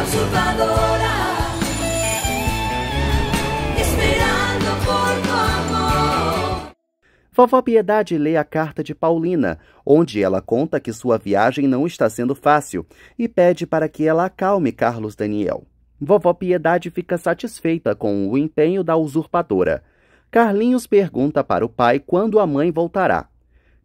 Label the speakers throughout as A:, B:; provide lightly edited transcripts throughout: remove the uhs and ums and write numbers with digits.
A: usurpadora, esperando por tu amor.
B: Vovó Piedade lê a carta de Paulina, onde ela conta que sua viagem não está sendo fácil e pede para que ela acalme Carlos Daniel. Vovó Piedade fica satisfeita com o empenho da usurpadora. Carlinhos pergunta para o pai quando a mãe voltará.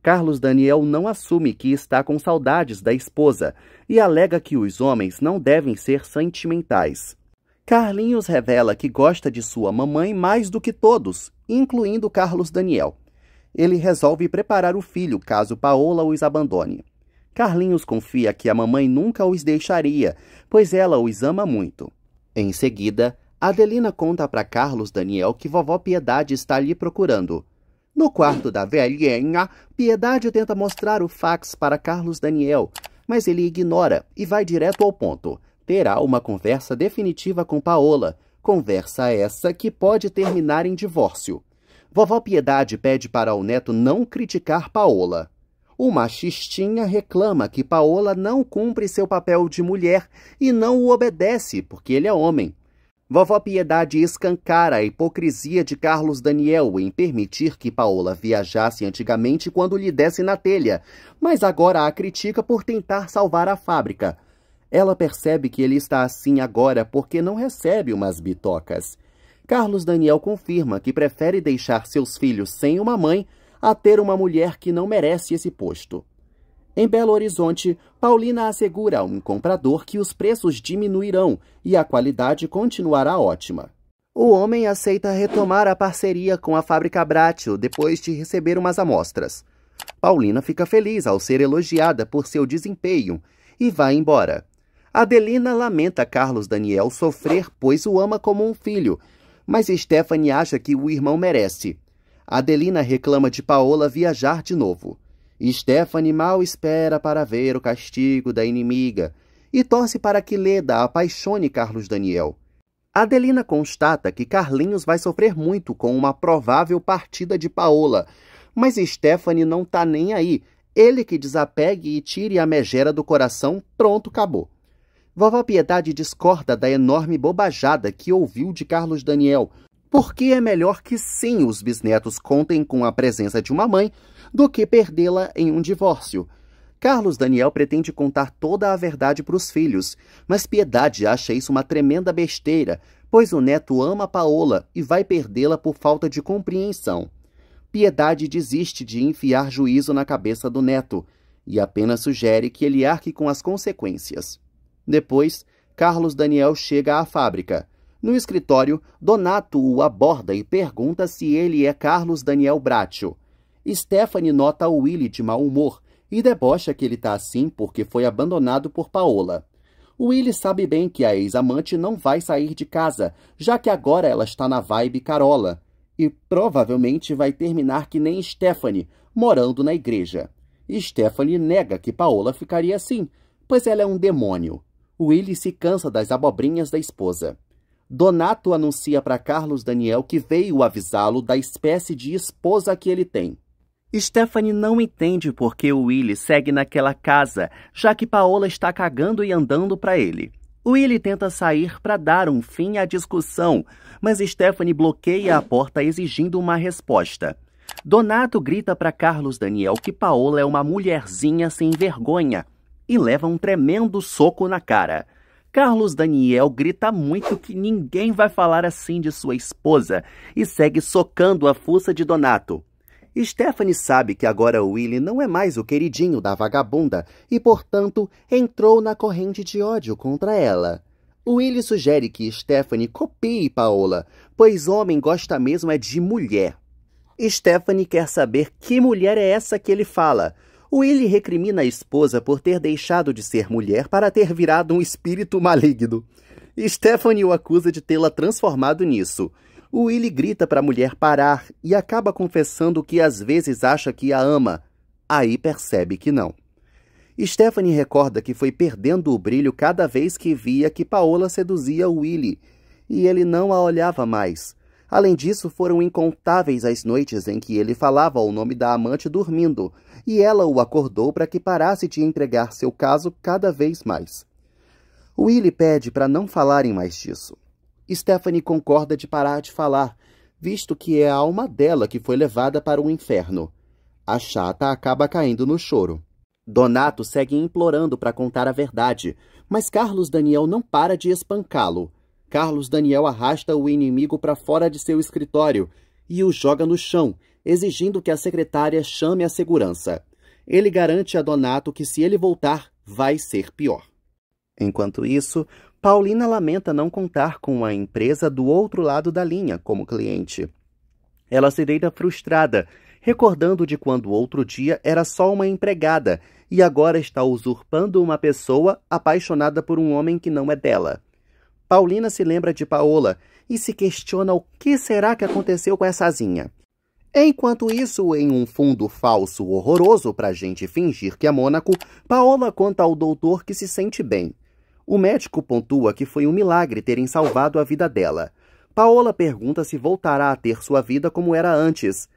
B: Carlos Daniel não assume que está com saudades da esposa e alega que os homens não devem ser sentimentais. Carlinhos revela que gosta de sua mamãe mais do que todos, incluindo Carlos Daniel. Ele resolve preparar o filho caso Paola os abandone. Carlinhos confia que a mamãe nunca os deixaria, pois ela os ama muito. Em seguida, Adelina conta para Carlos Daniel que vovó Piedade está lhe procurando. No quarto da velhinha, Piedade tenta mostrar o fax para Carlos Daniel, mas ele ignora e vai direto ao ponto. Terá uma conversa definitiva com Paola, conversa essa que pode terminar em divórcio. Vovó Piedade pede para o neto não criticar Paola. O machistinha reclama que Paola não cumpre seu papel de mulher e não o obedece porque ele é homem. Vovó Piedade escancara a hipocrisia de Carlos Daniel em permitir que Paola viajasse antigamente quando lhe desse na telha, mas agora a critica por tentar salvar a fábrica. Ela percebe que ele está assim agora porque não recebe umas bitocas. Carlos Daniel confirma que prefere deixar seus filhos sem uma mãe a ter uma mulher que não merece esse posto. Em Belo Horizonte, Paulina assegura a um comprador que os preços diminuirão e a qualidade continuará ótima. O homem aceita retomar a parceria com a fábrica Bratio depois de receber umas amostras. Paulina fica feliz ao ser elogiada por seu desempenho e vai embora. Adelina lamenta Carlos Daniel sofrer, pois o ama como um filho, mas Stephanie acha que o irmão merece. Adelina reclama de Paola viajar de novo. Stephanie mal espera para ver o castigo da inimiga e torce para que Leda apaixone Carlos Daniel. Adelina constata que Carlinhos vai sofrer muito com uma provável partida de Paola, mas Stephanie não tá nem aí. Ele que desapegue e tire a megera do coração, pronto, acabou. Vovó Piedade discorda da enorme bobajada que ouviu de Carlos Daniel, porque é melhor que sim os bisnetos contem com a presença de uma mãe do que perdê-la em um divórcio. Carlos Daniel pretende contar toda a verdade para os filhos, mas Piedade acha isso uma tremenda besteira, pois o neto ama Paola e vai perdê-la por falta de compreensão. Piedade desiste de enfiar juízo na cabeça do neto e apenas sugere que ele arque com as consequências. Depois, Carlos Daniel chega à fábrica. No escritório, Donato o aborda e pergunta se ele é Carlos Daniel Bratio. Stephanie nota Willy de mau humor e debocha que ele está assim porque foi abandonado por Paola. Willy sabe bem que a ex-amante não vai sair de casa, já que agora ela está na vibe Carola, e provavelmente vai terminar que nem Stephanie, morando na igreja. Stephanie nega que Paola ficaria assim, pois ela é um demônio. Willy se cansa das abobrinhas da esposa. Donato anuncia para Carlos Daniel que veio avisá-lo da espécie de esposa que ele tem. Stephanie não entende por que Willy segue naquela casa, já que Paola está cagando e andando para ele. Willy tenta sair para dar um fim à discussão, mas Stephanie bloqueia a porta exigindo uma resposta. Donato grita para Carlos Daniel que Paola é uma mulherzinha sem vergonha e leva um tremendo soco na cara. Carlos Daniel grita muito que ninguém vai falar assim de sua esposa e segue socando a fuça de Donato. Stephanie sabe que agora Willy não é mais o queridinho da vagabunda e, portanto, entrou na corrente de ódio contra ela. Willy sugere que Stephanie copie Paola, pois homem gosta mesmo é de mulher. Stephanie quer saber que mulher é essa que ele fala. Willy recrimina a esposa por ter deixado de ser mulher para ter virado um espírito maligno. Stephanie o acusa de tê-la transformado nisso. Willy grita para a mulher parar e acaba confessando que às vezes acha que a ama. Aí percebe que não. Stephanie recorda que foi perdendo o brilho cada vez que via que Paola seduzia Willy, e ele não a olhava mais. Além disso, foram incontáveis as noites em que ele falava o nome da amante dormindo, e ela o acordou para que parasse de entregar seu caso cada vez mais. Willie pede para não falarem mais disso. Stephanie concorda de parar de falar, visto que é a alma dela que foi levada para o inferno. A chata acaba caindo no choro. Donato segue implorando para contar a verdade, mas Carlos Daniel não para de espancá-lo. Carlos Daniel arrasta o inimigo para fora de seu escritório e o joga no chão, exigindo que a secretária chame a segurança. Ele garante a Donato que se ele voltar, vai ser pior. Enquanto isso, Paulina lamenta não contar com a empresa do outro lado da linha como cliente. Ela se deita frustrada, recordando de quando outro dia era só uma empregada e agora está usurpando uma pessoa apaixonada por um homem que não é dela. Paulina se lembra de Paola e se questiona o que será que aconteceu com essa asinha. Enquanto isso, em um fundo falso horroroso para a gente fingir que é Mônaco, Paola conta ao doutor que se sente bem. O médico pontua que foi um milagre terem salvado a vida dela. Paola pergunta se voltará a ter sua vida como era antes,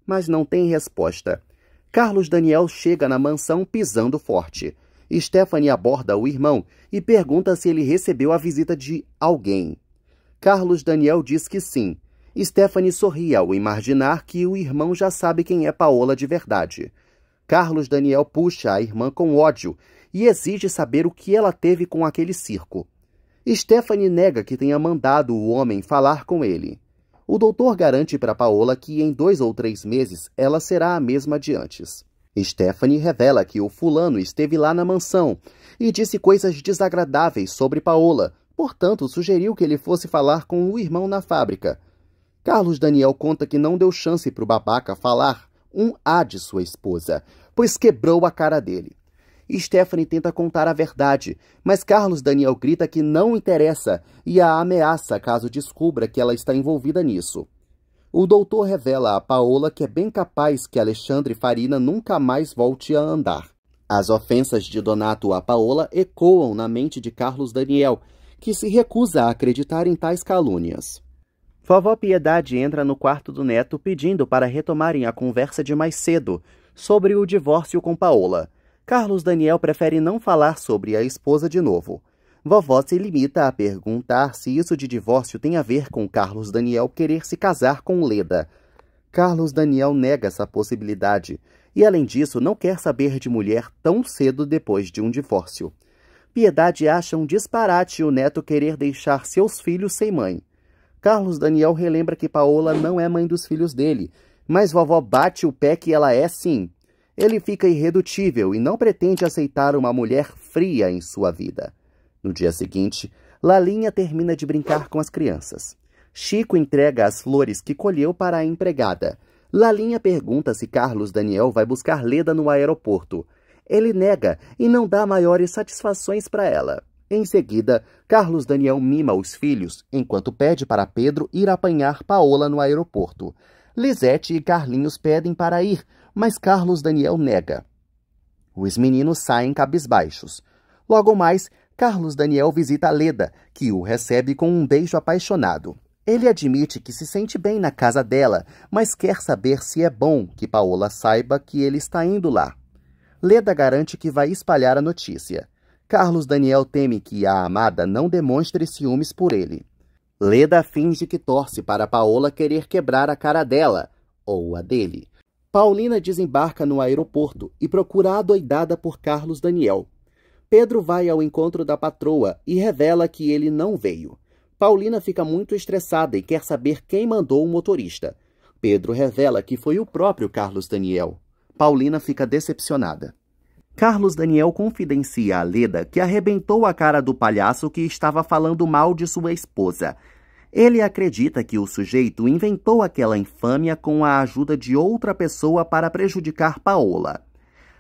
B: mas não tem resposta. Carlos Daniel chega na mansão pisando forte. Stephanie aborda o irmão e pergunta se ele recebeu a visita de alguém. Carlos Daniel diz que sim. Stephanie sorri ao imaginar que o irmão já sabe quem é Paola de verdade. Carlos Daniel puxa a irmã com ódio e exige saber o que ela teve com aquele circo. Stephanie nega que tenha mandado o homem falar com ele. O doutor garante para Paola que em 2 ou 3 meses ela será a mesma de antes. Stephanie revela que o fulano esteve lá na mansão e disse coisas desagradáveis sobre Paola, portanto sugeriu que ele fosse falar com o irmão na fábrica. Carlos Daniel conta que não deu chance para o babaca falar um A de sua esposa, pois quebrou a cara dele. Stephanie tenta contar a verdade, mas Carlos Daniel grita que não interessa e a ameaça caso descubra que ela está envolvida nisso. O doutor revela a Paola que é bem capaz que Alexandre Farina nunca mais volte a andar. As ofensas de Donato a Paola ecoam na mente de Carlos Daniel, que se recusa a acreditar em tais calúnias. Vovó Piedade entra no quarto do neto pedindo para retomarem a conversa de mais cedo, sobre o divórcio com Paola. Carlos Daniel prefere não falar sobre a esposa de novo. Vovó se limita a perguntar se isso de divórcio tem a ver com Carlos Daniel querer se casar com Leda. Carlos Daniel nega essa possibilidade e, além disso, não quer saber de mulher tão cedo depois de um divórcio. Piedade acha um disparate o neto querer deixar seus filhos sem mãe. Carlos Daniel relembra que Paola não é mãe dos filhos dele, mas vovó bate o pé que ela é sim. Ele fica irredutível e não pretende aceitar uma mulher fria em sua vida. No dia seguinte, Lalinha termina de brincar com as crianças. Chico entrega as flores que colheu para a empregada. Lalinha pergunta se Carlos Daniel vai buscar Leda no aeroporto. Ele nega e não dá maiores satisfações para ela. Em seguida, Carlos Daniel mima os filhos, enquanto pede para Pedro ir apanhar Paola no aeroporto. Lisete e Carlinhos pedem para ir, mas Carlos Daniel nega. Os meninos saem cabisbaixos. Logo mais, Carlos Daniel visita Leda, que o recebe com um beijo apaixonado. Ele admite que se sente bem na casa dela, mas quer saber se é bom que Paola saiba que ele está indo lá. Leda garante que vai espalhar a notícia. Carlos Daniel teme que a amada não demonstre ciúmes por ele. Leda finge que torce para Paola querer quebrar a cara dela, ou a dele. Paulina desembarca no aeroporto e procura adoidada por Carlos Daniel. Pedro vai ao encontro da patroa e revela que ele não veio. Paulina fica muito estressada e quer saber quem mandou o motorista. Pedro revela que foi o próprio Carlos Daniel. Paulina fica decepcionada. Carlos Daniel confidencia a Leda que arrebentou a cara do palhaço que estava falando mal de sua esposa. Ele acredita que o sujeito inventou aquela infâmia com a ajuda de outra pessoa para prejudicar Paola.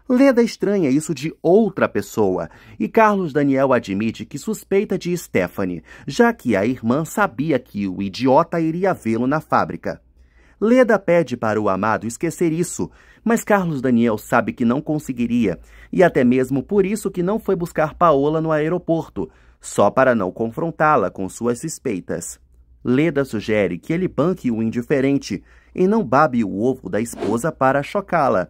B: Leda estranha isso de outra pessoa, e Carlos Daniel admite que suspeita de Stephanie, já que a irmã sabia que o idiota iria vê-lo na fábrica. Leda pede para o amado esquecer isso, mas Carlos Daniel sabe que não conseguiria, e até mesmo por isso que não foi buscar Paola no aeroporto, só para não confrontá-la com suas suspeitas. Leda sugere que ele banque o indiferente e não babe o ovo da esposa para chocá-la.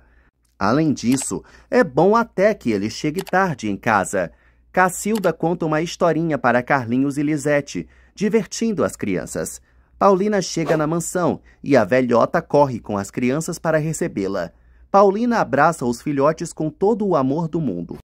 B: Além disso, é bom até que ele chegue tarde em casa. Cacilda conta uma historinha para Carlinhos e Lisete, divertindo as crianças. Paulina chega na mansão e a velhota corre com as crianças para recebê-la. Paulina abraça os filhotes com todo o amor do mundo.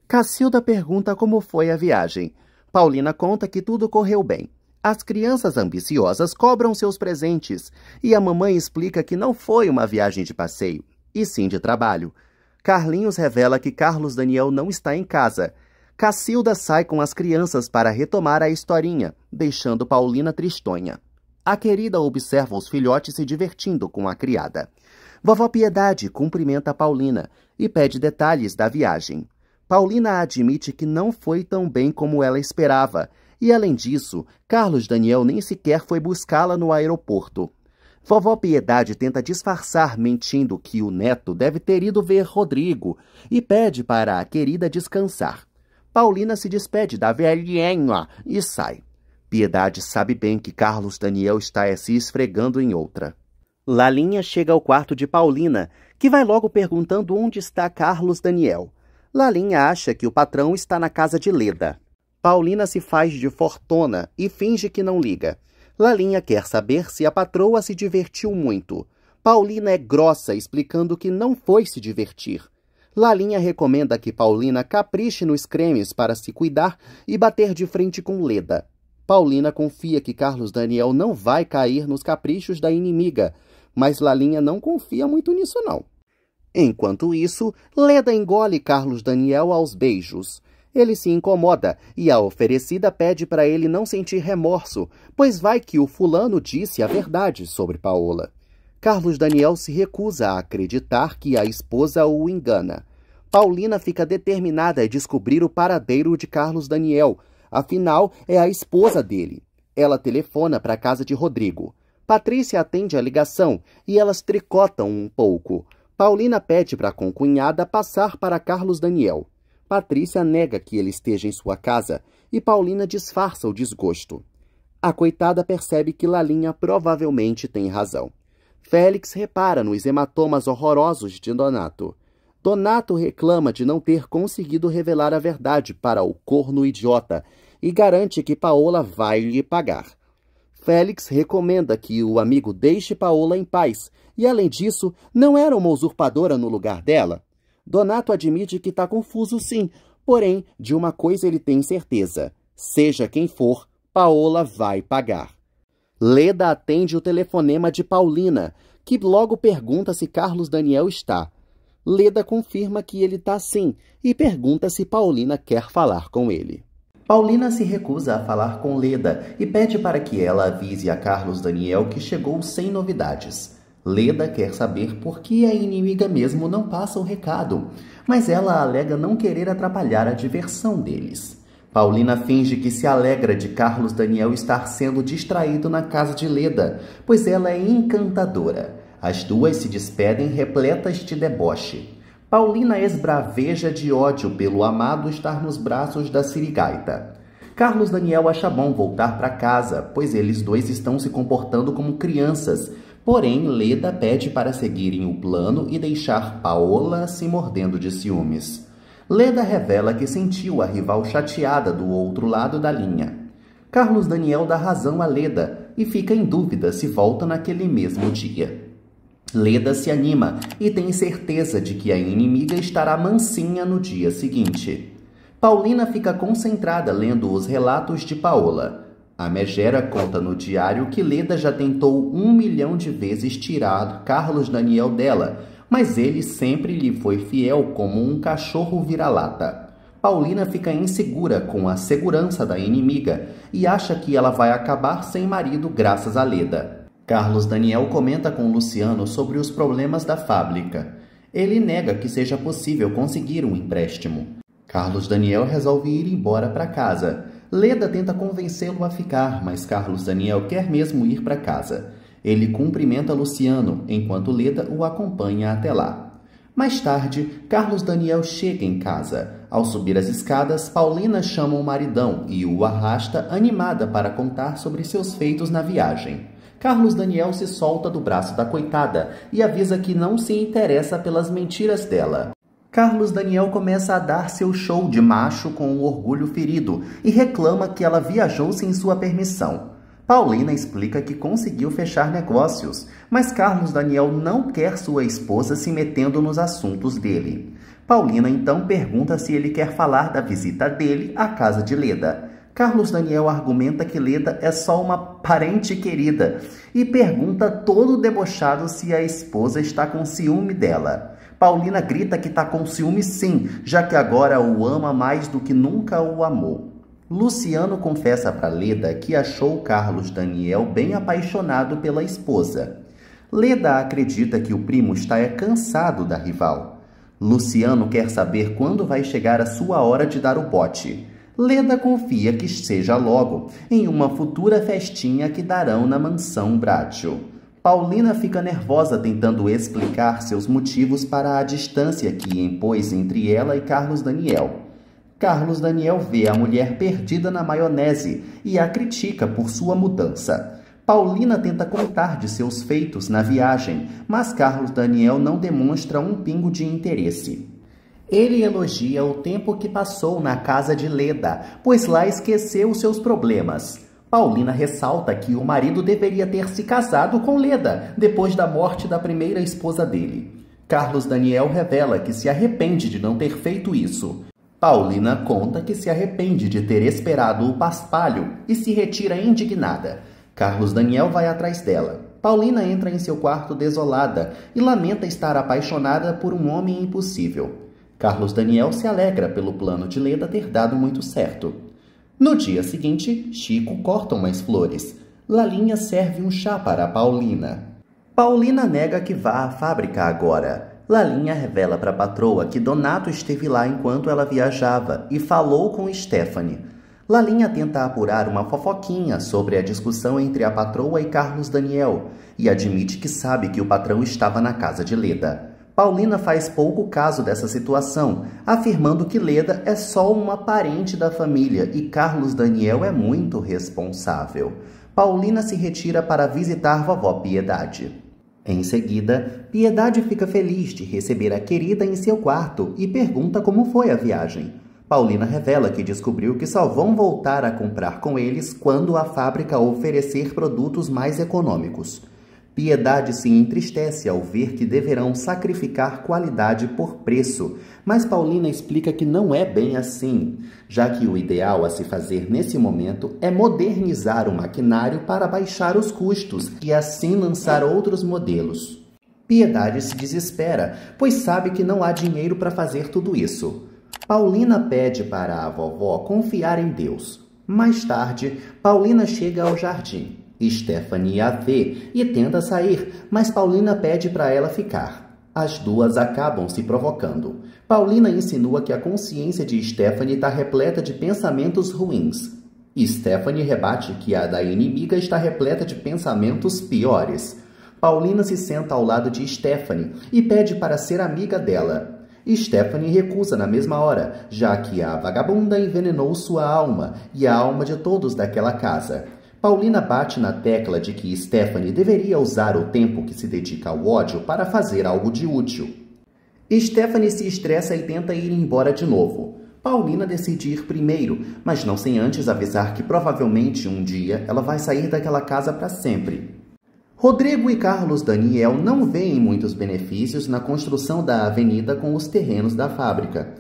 B: Cacilda pergunta como foi a viagem. Paulina conta que tudo correu bem. As crianças ambiciosas cobram seus presentes e a mamãe explica que não foi uma viagem de passeio, e sim de trabalho. Carlinhos revela que Carlos Daniel não está em casa. Cacilda sai com as crianças para retomar a historinha, deixando Paulina tristonha. A querida observa os filhotes se divertindo com a criada. Vovó Piedade cumprimenta Paulina e pede detalhes da viagem. Paulina admite que não foi tão bem como ela esperava, e além disso, Carlos Daniel nem sequer foi buscá-la no aeroporto. Vovó Piedade tenta disfarçar, mentindo que o neto deve ter ido ver Rodrigo, e pede para a querida descansar. Paulina se despede da velhinha e sai. Piedade sabe bem que Carlos Daniel está se esfregando em outra. Lalinha chega ao quarto de Paulina, que vai logo perguntando onde está Carlos Daniel. Lalinha acha que o patrão está na casa de Leda. Paulina se faz de fortona e finge que não liga. Lalinha quer saber se a patroa se divertiu muito. Paulina é grossa, explicando que não foi se divertir. Lalinha recomenda que Paulina capriche nos cremes para se cuidar e bater de frente com Leda. Paulina confia que Carlos Daniel não vai cair nos caprichos da inimiga, mas Lalinha não confia muito nisso não. Enquanto isso, Leda engole Carlos Daniel aos beijos. Ele se incomoda e a oferecida pede para ele não sentir remorso, pois vai que o fulano disse a verdade sobre Paola. Carlos Daniel se recusa a acreditar que a esposa o engana. Paulina fica determinada a descobrir o paradeiro de Carlos Daniel, afinal é a esposa dele. Ela telefona para a casa de Rodrigo. Patrícia atende a ligação e elas tricotam um pouco. Paulina pede para a concunhada passar para Carlos Daniel. Patrícia nega que ele esteja em sua casa e Paulina disfarça o desgosto. A coitada percebe que Lalinha provavelmente tem razão. Félix repara nos hematomas horrorosos de Donato. Donato reclama de não ter conseguido revelar a verdade para o corno idiota e garante que Paola vai lhe pagar. Félix recomenda que o amigo deixe Paola em paz e, além disso, não era uma usurpadora no lugar dela. Donato admite que está confuso sim, porém, de uma coisa ele tem certeza. Seja quem for, Paola vai pagar. Leda atende o telefonema de Paulina, que logo pergunta se Carlos Daniel está. Leda confirma que ele está sim e pergunta se Paulina quer falar com ele. Paulina se recusa a falar com Leda e pede para que ela avise a Carlos Daniel que chegou sem novidades. Leda quer saber por que a inimiga mesmo não passa o recado, mas ela alega não querer atrapalhar a diversão deles. Paulina finge que se alegra de Carlos Daniel estar sendo distraído na casa de Leda, pois ela é encantadora. As duas se despedem repletas de deboche. Paulina esbraveja de ódio pelo amado estar nos braços da sirigaita. Carlos Daniel acha bom voltar para casa, pois eles dois estão se comportando como crianças. Porém, Leda pede para seguirem o plano e deixar Paola se mordendo de ciúmes. Leda revela que sentiu a rival chateada do outro lado da linha. Carlos Daniel dá razão a Leda e fica em dúvida se volta naquele mesmo dia. Leda se anima e tem certeza de que a inimiga estará mansinha no dia seguinte. Paulina fica concentrada lendo os relatos de Paola. A megera conta no diário que Leda já tentou 1 milhão de vezes tirar Carlos Daniel dela, mas ele sempre lhe foi fiel como um cachorro vira-lata. Paulina fica insegura com a segurança da inimiga e acha que ela vai acabar sem marido graças a Leda. Carlos Daniel comenta com Luciano sobre os problemas da fábrica. Ele nega que seja possível conseguir um empréstimo. Carlos Daniel resolve ir embora para casa. Leda tenta convencê-lo a ficar, mas Carlos Daniel quer mesmo ir para casa. Ele cumprimenta Luciano, enquanto Leda o acompanha até lá. Mais tarde, Carlos Daniel chega em casa. Ao subir as escadas, Paulina chama o maridão e o arrasta animada para contar sobre seus feitos na viagem. Carlos Daniel se solta do braço da coitada e avisa que não se interessa pelas mentiras dela. Carlos Daniel começa a dar seu show de macho com o orgulho ferido e reclama que ela viajou sem sua permissão. Paulina explica que conseguiu fechar negócios, mas Carlos Daniel não quer sua esposa se metendo nos assuntos dele. Paulina então pergunta se ele quer falar da visita dele à casa de Leda. Carlos Daniel argumenta que Leda é só uma parente querida e pergunta todo debochado se a esposa está com ciúme dela. Paulina grita que está com ciúme sim, já que agora o ama mais do que nunca o amou. Luciano confessa para Leda que achou Carlos Daniel bem apaixonado pela esposa. Leda acredita que o primo está cansado da rival. Luciano quer saber quando vai chegar a sua hora de dar o bote. Leda confia que seja logo, em uma futura festinha que darão na mansão Bracho. Paulina fica nervosa tentando explicar seus motivos para a distância que impôs entre ela e Carlos Daniel. Carlos Daniel vê a mulher perdida na maionese e a critica por sua mudança. Paulina tenta contar de seus feitos na viagem, mas Carlos Daniel não demonstra um pingo de interesse. Ele elogia o tempo que passou na casa de Leda, pois lá esqueceu seus problemas. Paulina ressalta que o marido deveria ter se casado com Leda depois da morte da primeira esposa dele. Carlos Daniel revela que se arrepende de não ter feito isso. Paulina conta que se arrepende de ter esperado o paspalho e se retira indignada. Carlos Daniel vai atrás dela. Paulina entra em seu quarto desolada e lamenta estar apaixonada por um homem impossível. Carlos Daniel se alegra pelo plano de Leda ter dado muito certo. No dia seguinte, Chico corta umas flores. Lalinha serve um chá para Paulina. Paulina nega que vá à fábrica agora. Lalinha revela para a patroa que Donato esteve lá enquanto ela viajava e falou com Stephanie. Lalinha tenta apurar uma fofoquinha sobre a discussão entre a patroa e Carlos Daniel e admite que sabe que o patrão estava na casa de Leda. Paulina faz pouco caso dessa situação, afirmando que Leda é só uma parente da família e Carlos Daniel é muito responsável. Paulina se retira para visitar vovó Piedade. Em seguida, Piedade fica feliz de receber a querida em seu quarto e pergunta como foi a viagem. Paulina revela que descobriu que só vão voltar a comprar com eles quando a fábrica oferecer produtos mais econômicos. Piedade se entristece ao ver que deverão sacrificar qualidade por preço, mas Paulina explica que não é bem assim, já que o ideal a se fazer nesse momento é modernizar o maquinário para baixar os custos e assim lançar outros modelos. Piedade se desespera, pois sabe que não há dinheiro para fazer tudo isso. Paulina pede para a vovó confiar em Deus. Mais tarde, Paulina chega ao jardim. Stephanie a vê e tenta sair, mas Paulina pede para ela ficar. As duas acabam se provocando. Paulina insinua que a consciência de Stephanie está repleta de pensamentos ruins. Stephanie rebate que a da inimiga está repleta de pensamentos piores. Paulina se senta ao lado de Stephanie e pede para ser amiga dela. Stephanie recusa na mesma hora, já que a vagabunda envenenou sua alma e a alma de todos daquela casa. Paulina bate na tecla de que Stephanie deveria usar o tempo que se dedica ao ódio para fazer algo de útil. Stephanie se estressa e tenta ir embora de novo. Paulina decide ir primeiro, mas não sem antes avisar que provavelmente um dia ela vai sair daquela casa para sempre. Rodrigo e Carlos Daniel não veem muitos benefícios na construção da avenida com os terrenos da fábrica.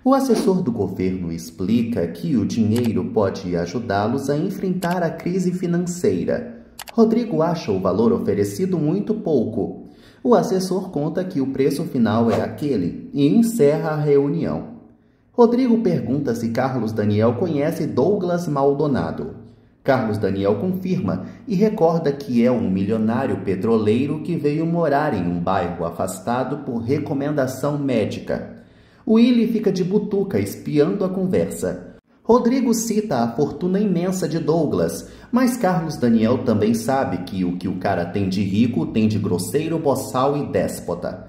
B: O assessor do governo explica que o dinheiro pode ajudá-los a enfrentar a crise financeira. Rodrigo acha o valor oferecido muito pouco. O assessor conta que o preço final é aquele e encerra a reunião. Rodrigo pergunta se Carlos Daniel conhece Douglas Maldonado. Carlos Daniel confirma e recorda que é um milionário petroleiro que veio morar em um bairro afastado por recomendação médica. Willy fica de butuca espiando a conversa. Rodrigo cita a fortuna imensa de Douglas, mas Carlos Daniel também sabe que o cara tem de rico tem de grosseiro, boçal e déspota.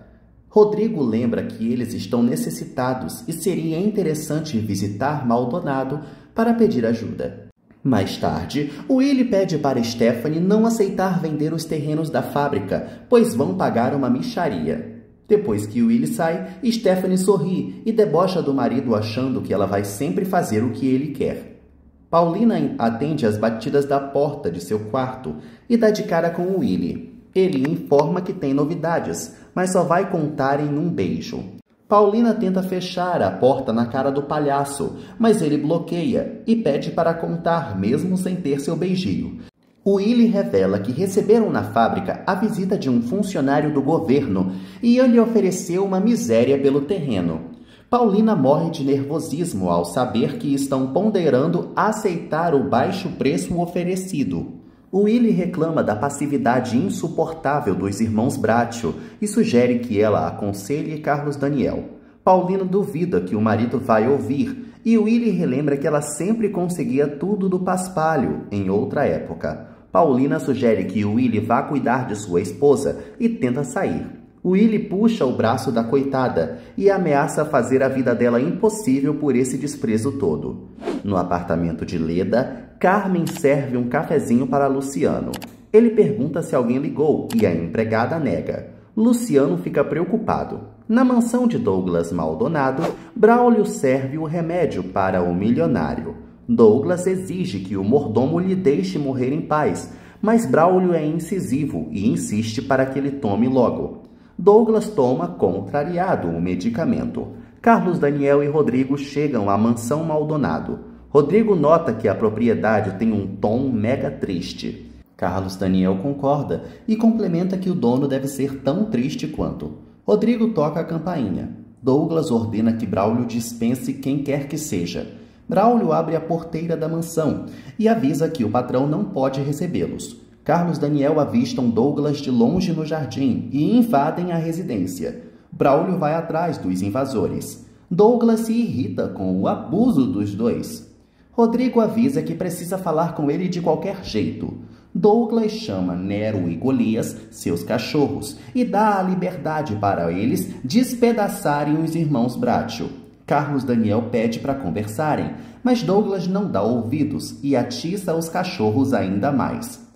B: Rodrigo lembra que eles estão necessitados e seria interessante visitar Maldonado para pedir ajuda. Mais tarde, Willy pede para Stephanie não aceitar vender os terrenos da fábrica, pois vão pagar uma mixaria. Depois que Willie sai, Stephanie sorri e debocha do marido achando que ela vai sempre fazer o que ele quer. Paulina atende às batidas da porta de seu quarto e dá de cara com Willie. Ele informa que tem novidades, mas só vai contar em um beijo. Paulina tenta fechar a porta na cara do palhaço, mas ele bloqueia e pede para contar mesmo sem ter seu beijinho. Willie revela que receberam na fábrica a visita de um funcionário do governo e ele ofereceu uma miséria pelo terreno. Paulina morre de nervosismo ao saber que estão ponderando aceitar o baixo preço oferecido. Willie reclama da passividade insuportável dos irmãos Bradshaw e sugere que ela aconselhe Carlos Daniel. Paulina duvida que o marido vai ouvir e Willie relembra que ela sempre conseguia tudo do paspalho em outra época. Paulina sugere que Willie vá cuidar de sua esposa e tenta sair. Willie puxa o braço da coitada e ameaça fazer a vida dela impossível por esse desprezo todo. No apartamento de Leda, Carmen serve um cafezinho para Luciano. Ele pergunta se alguém ligou e a empregada nega. Luciano fica preocupado. Na mansão de Douglas Maldonado, Braulio serve o remédio para o milionário. Douglas exige que o mordomo lhe deixe morrer em paz, mas Braulio é incisivo e insiste para que ele tome logo. Douglas toma, contrariado, o medicamento. Carlos Daniel e Rodrigo chegam à mansão Maldonado. Rodrigo nota que a propriedade tem um tom mega triste. Carlos Daniel concorda e complementa que o dono deve ser tão triste quanto. Rodrigo toca a campainha. Douglas ordena que Braulio dispense quem quer que seja. Braulio abre a porteira da mansão e avisa que o patrão não pode recebê-los. Carlos Daniel avistam Douglas de longe no jardim e invadem a residência. Braulio vai atrás dos invasores. Douglas se irrita com o abuso dos dois. Rodrigo avisa que precisa falar com ele de qualquer jeito. Douglas chama Nero e Golias, seus cachorros, e dá a liberdade para eles despedaçarem os irmãos Bradshaw. Carlos Daniel pede para conversarem, mas Douglas não dá ouvidos e atiça os cachorros ainda mais.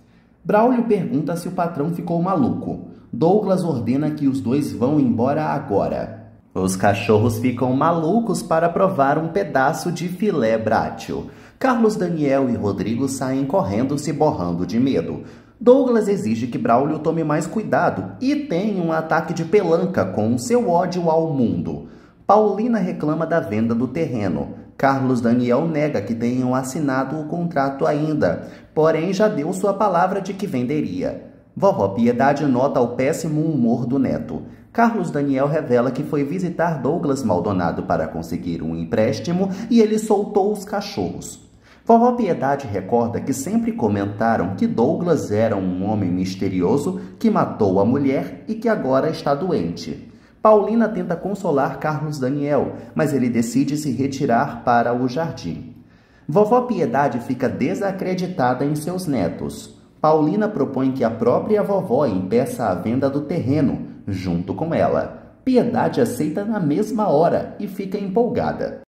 B: Braulio pergunta se o patrão ficou maluco. Douglas ordena que os dois vão embora agora. Os cachorros ficam malucos para provar um pedaço de filé Bradshaw. Carlos Daniel e Rodrigo saem correndo, se borrando de medo. Douglas exige que Braulio tome mais cuidado e tenha um ataque de pelanca com seu ódio ao mundo. Paulina reclama da venda do terreno. Carlos Daniel nega que tenham assinado o contrato ainda, porém já deu sua palavra de que venderia. Vovó Piedade nota o péssimo humor do neto. Carlos Daniel revela que foi visitar Douglas Maldonado para conseguir um empréstimo e ele soltou os cachorros. Vovó Piedade recorda que sempre comentaram que Douglas era um homem misterioso que matou a mulher e que agora está doente. Paulina tenta consolar Carlos Daniel, mas ele decide se retirar para o jardim. Vovó Piedade fica desacreditada em seus netos. Paulina propõe que a própria vovó impeça a venda do terreno, junto com ela. Piedade aceita na mesma hora e fica empolgada.